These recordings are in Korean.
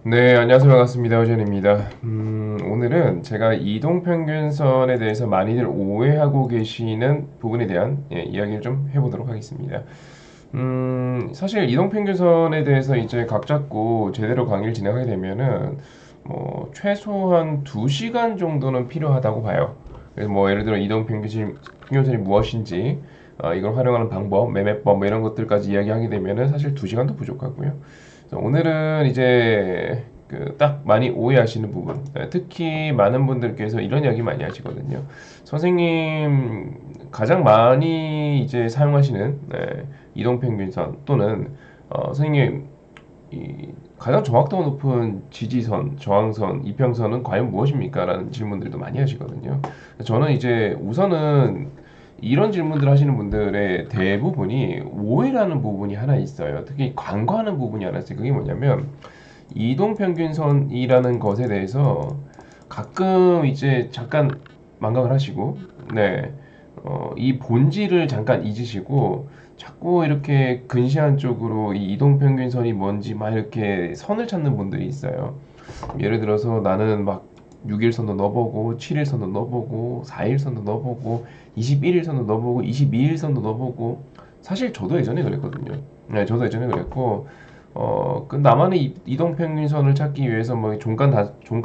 네, 안녕하세요. 반갑습니다. 호전입니다. 오늘은 제가 이동평균선에 대해서 많이들 오해하고 계시는 부분에 대한 이야기를 좀 해보도록 하겠습니다. 사실 이동평균선에 대해서 이제 각 잡고 제대로 강의를 진행하게 되면은 뭐 최소한 2시간 정도는 필요하다고 봐요. 그래서 뭐 예를 들어 이동평균선이 무엇인지, 이걸 활용하는 방법, 매매법 뭐 이런 것들까지 이야기하게 되면은 사실 2시간도 부족하고요. 그래서 오늘은 이제 그 딱 많이 오해하시는 부분, 특히 많은 분들께서 이런 이야기 많이 하시거든요. 선생님 가장 많이 이제 사용하시는 이동평균선 또는 선생님 이 가장 정확도가 높은 지지선, 저항선, 이평선은 과연 무엇입니까? 라는 질문들도 많이 하시거든요. 저는 이제 우선은 이런 질문들 하시는 분들의 대부분이 오해라는 부분이 하나 있어요. 특히 간과하는 부분이 하나 있어요. 그게 뭐냐면 이동평균선이라는 것에 대해서 가끔 이제 잠깐 망각을 하시고, 네, 이 본질을 잠깐 잊으시고, 자꾸 이렇게 근시안 쪽으로 이 이동평균선이 뭔지 막 이렇게 선을 찾는 분들이 있어요. 예를 들어서 나는 막 6일선도 넣어보고, 7일선도 넣어보고, 4일선도 넣어보고, 21일선도 넣어보고, 22일선도 넣어보고, 사실 저도 예전에 그랬거든요. 네, 저도 예전에 그랬고, 그 나만의 이동 평균선을 찾기 위해서 뭐 종가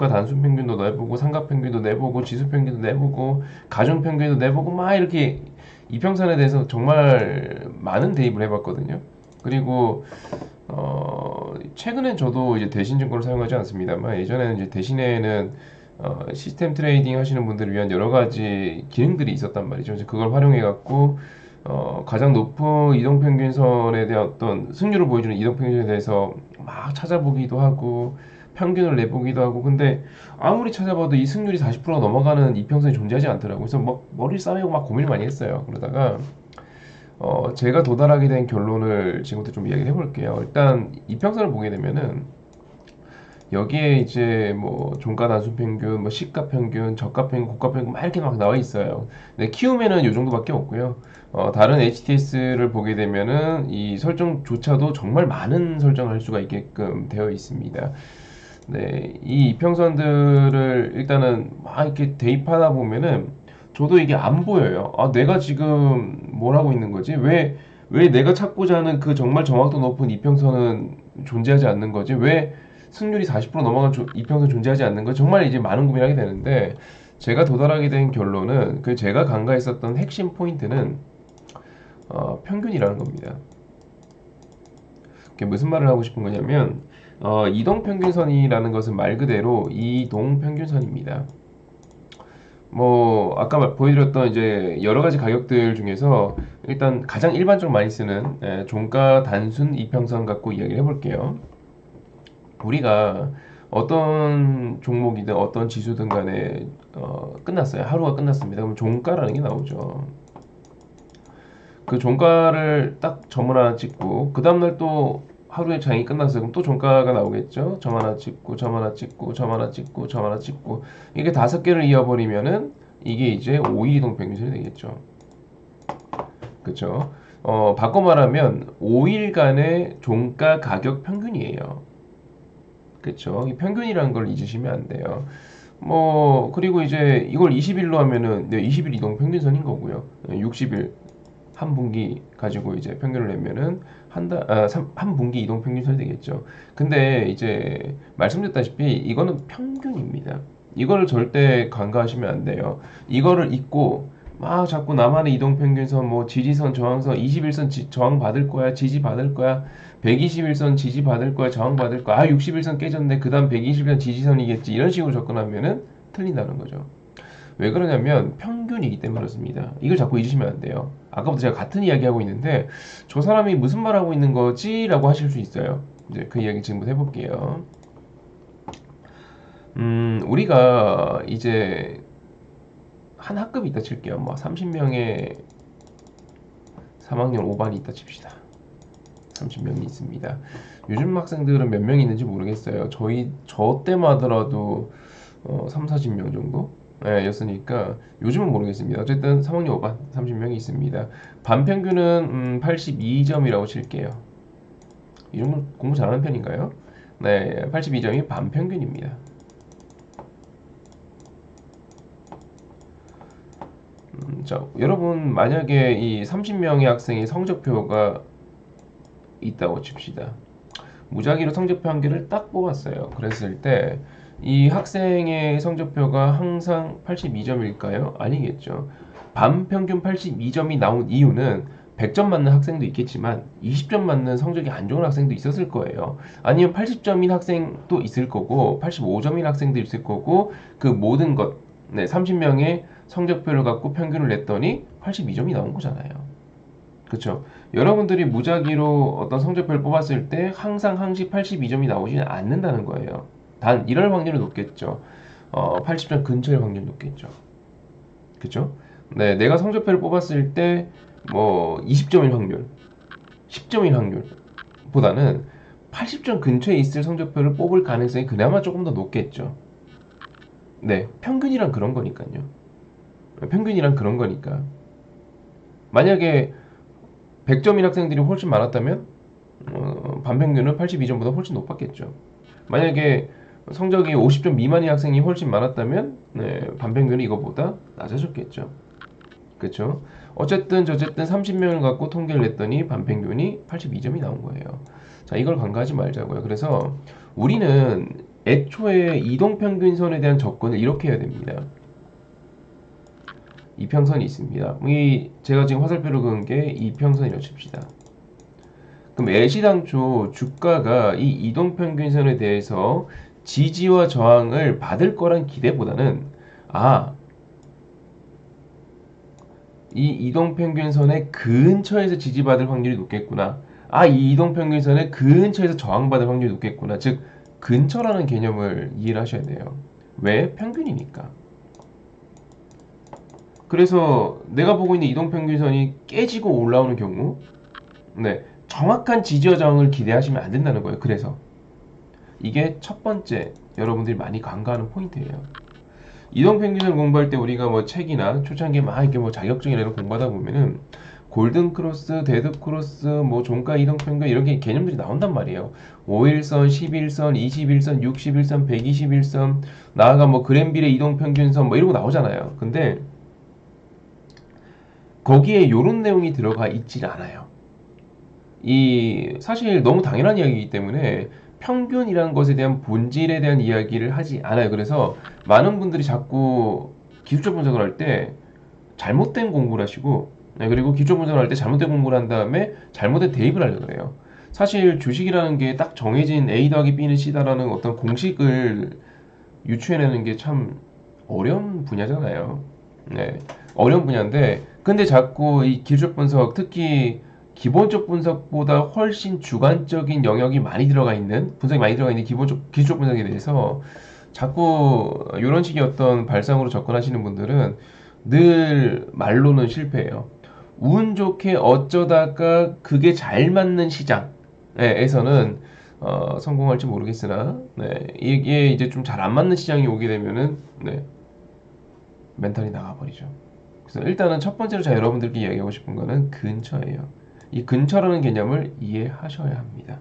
단순 평균도 내보고 삼각 평균도 내보고 지수 평균도 내보고 가중 평균도 내보고 막 이렇게 이평선에 대해서 정말 많은 대입을 해봤거든요. 그리고 최근엔 저도 이제 대신증권을 사용하지 않습니다만 예전에는 이제 대신에는 시스템 트레이딩 하시는 분들을 위한 여러 가지 기능들이 있었단 말이죠. 이제 그걸 활용해 갖고 가장 높은 이동평균선에 대한 어떤 승률을 보여주는 이동평균선에 대해서 막 찾아보기도 하고 평균을 내보기도 하고 근데 아무리 찾아봐도 이 승률이 40%가 넘어가는 이평선이 존재하지 않더라고요. 그래서 막 머리를 싸매고 막 고민을 많이 했어요. 그러다가 제가 도달하게 된 결론을 지금부터 좀 이야기를 해볼게요. 일단 이평선을 보게 되면은 여기에 이제 뭐 종가 단순 평균, 뭐 시가 평균, 저가 평균, 고가 평균 막 이렇게 막 나와 있어요. 근데 키우면은 요 정도밖에 없고요. 다른 HTS를 보게 되면은 이 설정조차도 정말 많은 설정을 할 수가 있게끔 되어 있습니다. 네, 이 이평선들을 일단은 막 이렇게 대입하다 보면은 저도 이게 안 보여요. 아, 내가 지금 뭘 하고 있는 거지? 왜 내가 찾고자 하는 그 정말 정확도 높은 이평선은 존재하지 않는 거지? 왜 승률이 40% 넘어간 이평선 존재하지 않는 거지? 정말 이제 많은 고민을 하게 되는데 제가 도달하게 된 결론은 그 제가 간과했었던 핵심 포인트는 평균이라는 겁니다. 그게 무슨 말을 하고 싶은 거냐면 이동평균선이라는 것은 말 그대로 이동평균선입니다. 뭐 아까 보여드렸던 이제 여러 가지 가격들 중에서 일단 가장 일반적으로 많이 쓰는 종가 단순 이평선 갖고 이야기를 해볼게요. 우리가 어떤 종목이든 어떤 지수든 간에 끝났어요. 하루가 끝났습니다. 그럼 종가라는 게 나오죠. 그 종가를 딱 점을 하나 찍고 그 다음날 또 하루에 장이 끝났어요. 그럼 또 종가가 나오겠죠. 점 하나 찍고 점 하나 찍고 점 하나 찍고 점 하나 찍고 이게 5개를 이어버리면은 이게 이제 5일 이동 평균선이 되겠죠. 그렇죠. 바꿔 말하면 5일간의 종가 가격 평균이에요. 그렇죠. 이 평균이라는 걸 잊으시면 안 돼요. 뭐 그리고 이제 이걸 20일로 하면은 20일 이동 평균선인 거고요. 60일 한 분기 가지고 이제 평균을 내면은 한 분기 이동 평균선이 되겠죠. 근데 이제 말씀드렸다시피 이거는 평균입니다. 이거를 절대 간과하시면 안 돼요. 이거를 잊고 막 자꾸 나만의 이동 평균선 뭐 지지선 저항선 21선 저항 받을 거야 지지 받을 거야 121선 지지 받을 거야 저항 받을 거야 61선 깨졌네 그다음 121선 지지선이겠지 이런 식으로 접근하면은 틀린다는 거죠. 왜 그러냐면 평균이기 때문에 그렇습니다. 이걸 자꾸 잊으시면 안 돼요. 아까부터 제가 같은 이야기 하고 있는데 저 사람이 무슨 말 하고 있는 거지? 라고 하실 수 있어요. 이제 그 이야기 지금부터 해볼게요. 우리가 이제 한 학급이 있다 칠게요. 뭐 30명의 3학년 5반이 있다 칩시다. 30명이 있습니다. 요즘 학생들은 몇 명 있는지 모르겠어요. 저 때만 하더라도 3, 40명 정도? 예, 였으니까 요즘은 모르겠습니다. 어쨌든 3학년 5반 30명이 있습니다. 반 평균은 82점이라고 칠게요. 이 정도 공부 잘하는 편인가요? 네, 82점이 반평균입니다. 자, 여러분 만약에 이 30명의 학생의 성적표가 있다고 칩시다. 무작위로 성적표 한 개를 딱 뽑았어요. 그랬을 때 이 학생의 성적표가 항상 82점일까요? 아니겠죠. 반평균 82점이 나온 이유는 100점 맞는 학생도 있겠지만 20점 맞는 성적이 안 좋은 학생도 있었을 거예요. 아니면 80점인 학생도 있을 거고 85점인 학생도 있을 거고 그 모든 것, 네, 30명의 성적표를 갖고 평균을 냈더니 82점이 나온 거잖아요. 그쵸? 여러분들이 무작위로 어떤 성적표를 뽑았을 때 항상 항시 82점이 나오지는 않는다는 거예요. 단 이럴 확률이 높겠죠. 80점 근처일 확률이 높겠죠. 그쵸? 네, 내가 성적표를 뽑았을 때 뭐 20점일 확률, 10점일 확률보다는 80점 근처에 있을 성적표를 뽑을 가능성이 그나마 조금 더 높겠죠. 네, 평균이란 그런 거니까요. 평균이란 그런 거니까. 만약에 100점인 학생들이 훨씬 많았다면 반평균은 82점보다 훨씬 높았겠죠. 만약에 성적이 50점 미만의 학생이 훨씬 많았다면 네, 반평균은 이거보다 낮아졌겠죠. 그렇죠? 어쨌든 저쨌든 30명을 갖고 통계를 냈더니 반평균이 82점이 나온 거예요. 자, 이걸 간과하지 말자고요. 그래서 우리는 애초에 이동평균선에 대한 접근을 이렇게 해야 됩니다. 이평선이 있습니다. 이 제가 지금 화살표를 그은 게 이평선이라고 칩시다. 그럼 애시당초 주가가 이 이동평균선에 대해서 지지와 저항을 받을 거란 기대보다는 이 이동평균선의 근처에서 지지받을 확률이 높겠구나. 이 이동평균선의 근처에서 저항받을 확률이 높겠구나. 즉 근처라는 개념을 이해를 하셔야 돼요. 왜? 평균이니까. 그래서 내가 보고 있는 이동평균선이 깨지고 올라오는 경우 네, 정확한 지지와 저항을 기대하시면 안 된다는 거예요. 그래서 이게 첫 번째 여러분들이 많이 간과하는 포인트예요. 이동평균을 공부할 때 우리가 뭐 책이나 초창기에 막 이렇게 뭐 자격증이나 이런 거 공부하다 보면은 골든 크로스, 데드 크로스, 뭐 종가 이동평균 이런 게 개념들이 나온단 말이에요. 5일선, 11선, 21선, 61선, 121선, 나아가 뭐 그랜빌의 이동평균선 뭐 이런 거 나오잖아요. 근데 거기에 요런 내용이 들어가 있질 않아요. 이 사실 너무 당연한 이야기이기 때문에 평균이라는 것에 대한 본질에 대한 이야기를 하지 않아요. 그래서 많은 분들이 자꾸 기술적 분석을 할 때 잘못된 공부를 하시고 네, 그리고 기술적 분석을 할 때 잘못된 공부를 한 다음에 잘못된 대입을 하려고 그래요. 사실 주식이라는 게 딱 정해진 A 더하기 B는 C다라는 어떤 공식을 유추해내는 게 참 어려운 분야잖아요. 네, 어려운 분야인데 근데 자꾸 이 기술적 분석 특히 기본적 분석보다 훨씬 주관적인 영역이 많이 들어가 있는 분석이 많이 들어가 있는 기본적 기술적 분석에 대해서 자꾸 이런 식의 어떤 발상으로 접근하시는 분들은 늘 말로는 실패해요. 운 좋게 어쩌다가 그게 잘 맞는 시장에서는 성공할지 모르겠으나 네, 이게 이제 좀 잘 안 맞는 시장이 오게 되면은 네, 멘탈이 나가버리죠. 그래서 일단은 첫 번째로 제가 여러분들께 이야기하고 싶은 거는 근처예요. 이 근처라는 개념을 이해하셔야 합니다.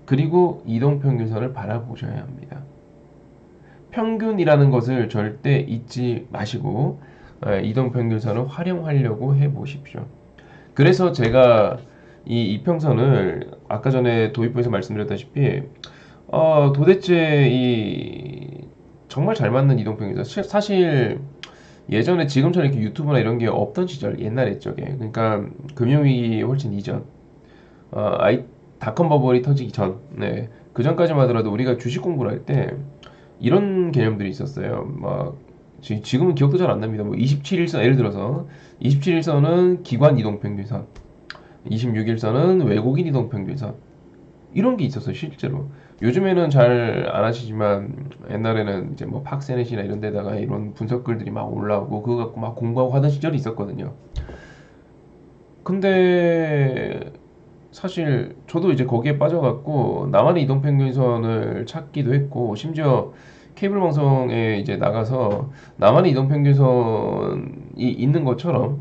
그리고 이동평균선을 바라보셔야 합니다. 평균이라는 것을 절대 잊지 마시고 이동평균선을 활용하려고 해보십시오. 그래서 제가 이 이평선을 아까 전에 도입부에서 말씀드렸다시피 도대체 이 정말 잘 맞는 이동평균선 사실 예전에 지금처럼 이렇게 유튜브나 이런 게 없던 시절 옛날 옛적에 그러니까 금융위기 훨씬 이전 닷컴 버블이 터지기 전 네, 그 전까지만 하더라도 우리가 주식 공부를 할 때 이런 개념들이 있었어요. 막 지금은 기억도 잘 안 납니다. 뭐 27일선 예를 들어서 27일선은 기관 이동 평균선, 26일선은 외국인 이동 평균선 이런 게 있었어요 실제로. 요즘에는 잘 안 하시지만 옛날에는 이제 뭐 팍세넷이나 이런 데다가 이런 분석글들이 막 올라오고 그거 갖고 막 공부하고 하던 시절이 있었거든요. 근데 사실 저도 이제 거기에 빠져갖고 나만의 이동평균선을 찾기도 했고 심지어 케이블 방송에 이제 나가서 나만의 이동평균선이 있는 것처럼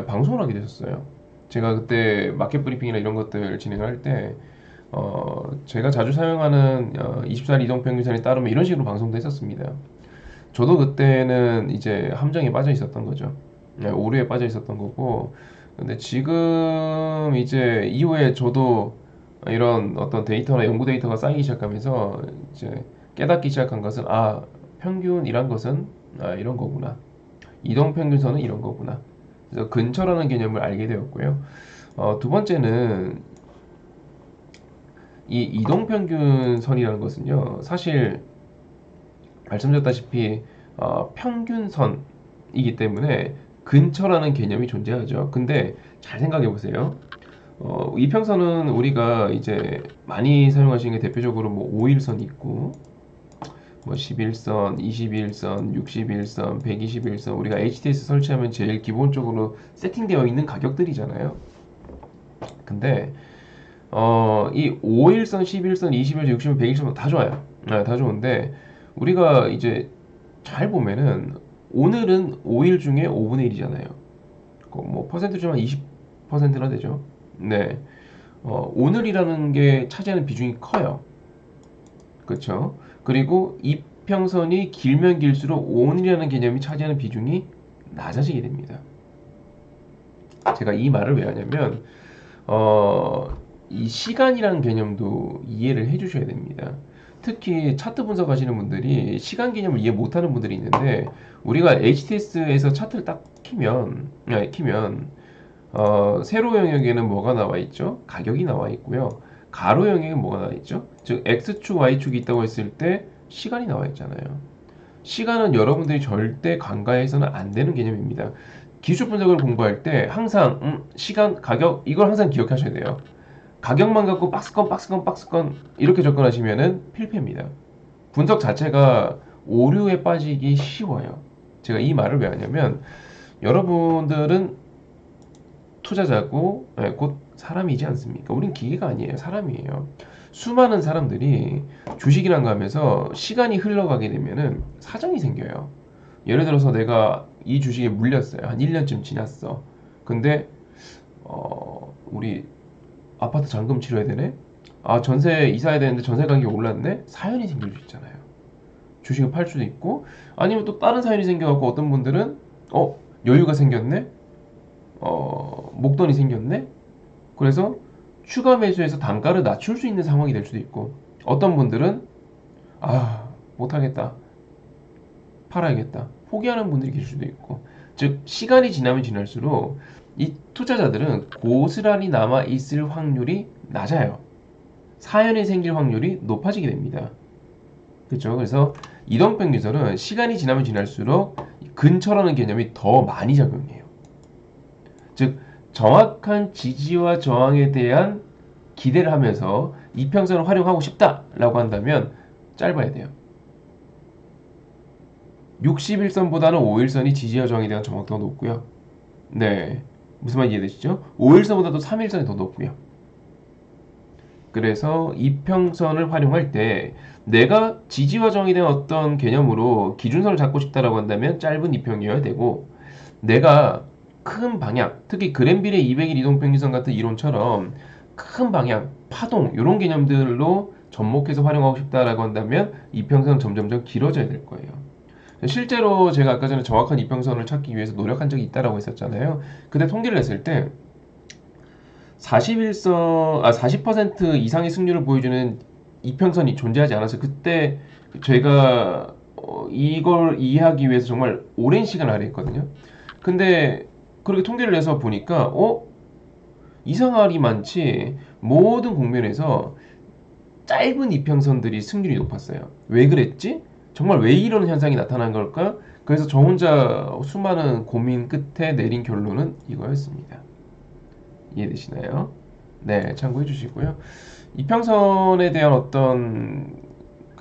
방송을 하게 됐었어요. 제가 그때 마켓 브리핑이나 이런 것들 진행을 할 때 제가 자주 사용하는 24일 이동평균선에 따르면 이런 식으로 방송도 했었습니다. 저도 그때는 이제 함정에 빠져 있었던 거죠. 네, 오류에 빠져 있었던 거고. 근데 지금 이제 이후에 저도 이런 어떤 데이터나 연구 데이터가 쌓이기 시작하면서 이제 깨닫기 시작한 것은, 평균이란 것은 이런 거구나. 이동평균선은 이런 거구나. 그래서 근처라는 개념을 알게 되었고요. 두 번째는 이 이동평균선이라는 것은요, 사실 말씀드렸다시피 평균선이기 때문에 근처라는 개념이 존재하죠. 근데 잘 생각해 보세요. 이평선은 우리가 이제 많이 사용하시는 게 대표적으로 뭐 5일선 있고, 뭐 11선, 21선, 61선, 121선, 우리가 HTS 설치하면 제일 기본적으로 세팅되어 있는 가격들이잖아요. 근데 이 5일선, 11선, 21선, 60선, 120선 다 좋아요. 다 좋은데 우리가 이제 잘 보면은 오늘은 5일 중에 5분의 1이잖아요. 뭐 퍼센트 좀 한 20%나 되죠. 네. 오늘이라는 게 차지하는 비중이 커요. 그렇죠? 그리고 이평선이 길면 길수록 오늘이라는 개념이 차지하는 비중이 낮아지게 됩니다. 제가 이 말을 왜 하냐면 이 시간이라는 개념도 이해를 해 주셔야 됩니다. 특히 차트 분석하시는 분들이 시간 개념을 이해 못하는 분들이 있는데, 우리가 HTS에서 차트를 딱 키면 세로 영역에는 뭐가 나와 있죠? 가격이 나와 있고요. 가로 영역에 뭐가 나와 있죠? 즉 X축, Y축이 있다고 했을 때 시간이 나와 있잖아요. 시간은 여러분들이 절대 간과해서는 안 되는 개념입니다. 기술 분석을 공부할 때 항상 시간, 가격 이걸 항상 기억하셔야 돼요. 가격만 갖고 박스권 이렇게 접근하시면은 필패입니다. 분석 자체가 오류에 빠지기 쉬워요. 제가 이 말을 왜 하냐면, 여러분들은 투자자고 곧 사람이지 않습니까? 우린 기계가 아니에요. 사람이에요. 수많은 사람들이 주식이란 거 하면서 시간이 흘러가게 되면은 사정이 생겨요. 예를 들어서 내가 이 주식에 물렸어요. 한 1년쯤 지났어. 근데 우리 아파트 잔금 치러야 되네? 전세 이사해야 되는데 전세 가격이 올랐네? 사연이 생길 수 있잖아요. 주식을 팔 수도 있고, 아니면 또 다른 사연이 생겨갖고 어떤 분들은 여유가 생겼네? 목돈이 생겼네? 그래서 추가 매수해서 단가를 낮출 수 있는 상황이 될 수도 있고, 어떤 분들은 못하겠다, 팔아야겠다, 포기하는 분들이 계실 수도 있고. 즉 시간이 지나면 지날수록 이 투자자들은 고스란히 남아 있을 확률이 낮아요. 사연이 생길 확률이 높아지게 됩니다. 그렇죠? 그래서 이동평균선은 시간이 지나면 지날수록 근처라는 개념이 더 많이 작용해요. 즉 정확한 지지와 저항에 대한 기대를 하면서 이평선을 활용하고 싶다라고 한다면 짧아야 돼요. 61선보다는 5일선이 지지와 저항에 대한 정확도가 높고요. 네, 무슨 말 이해되시죠? 5일선보다도 3일선이 더 높고요. 그래서 이평선을 활용할 때 내가 지지와 저항에 대한 어떤 개념으로 기준선을 잡고 싶다라고 한다면 짧은 이평이어야 되고, 내가 큰 방향, 특히 그랜빌의 200일 이동평균선 같은 이론처럼 큰 방향, 파동 이런 개념들로 접목해서 활용하고 싶다라고 한다면 이평선은 점점점 길어져야 될 거예요. 실제로 제가 아까 전에 정확한 이평선을 찾기 위해서 노력한 적이 있다라고 했었잖아요. 그때 통계를 냈을 때 40% 이상의 승률을 보여주는 이평선이 존재하지 않아서, 그때 제가 이걸 이해하기 위해서 정말 오랜 시간을 할애했거든요. 근데 그렇게 통계를 내서 보니까 이상하리 많지, 모든 국면에서 짧은 이평선들이 승률이 높았어요. 왜 그랬지? 정말 왜 이런 현상이 나타난 걸까? 그래서 저 혼자 수많은 고민 끝에 내린 결론은 이거였습니다. 이해되시나요? 네, 참고해 주시고요. 이평선에 대한 어떤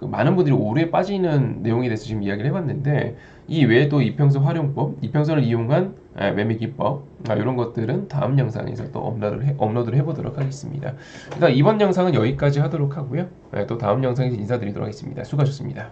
많은 분들이 오류에 빠지는 내용에 대해서 지금 이야기를 해봤는데, 이 외에도 이평선 활용법, 이평선을 이용한 매매 기법, 이런 것들은 다음 영상에서 또 업로드를 해보도록 하겠습니다. 일단 이번 영상은 여기까지 하도록 하고요. 또 다음 영상에서 인사드리도록 하겠습니다. 수고하셨습니다.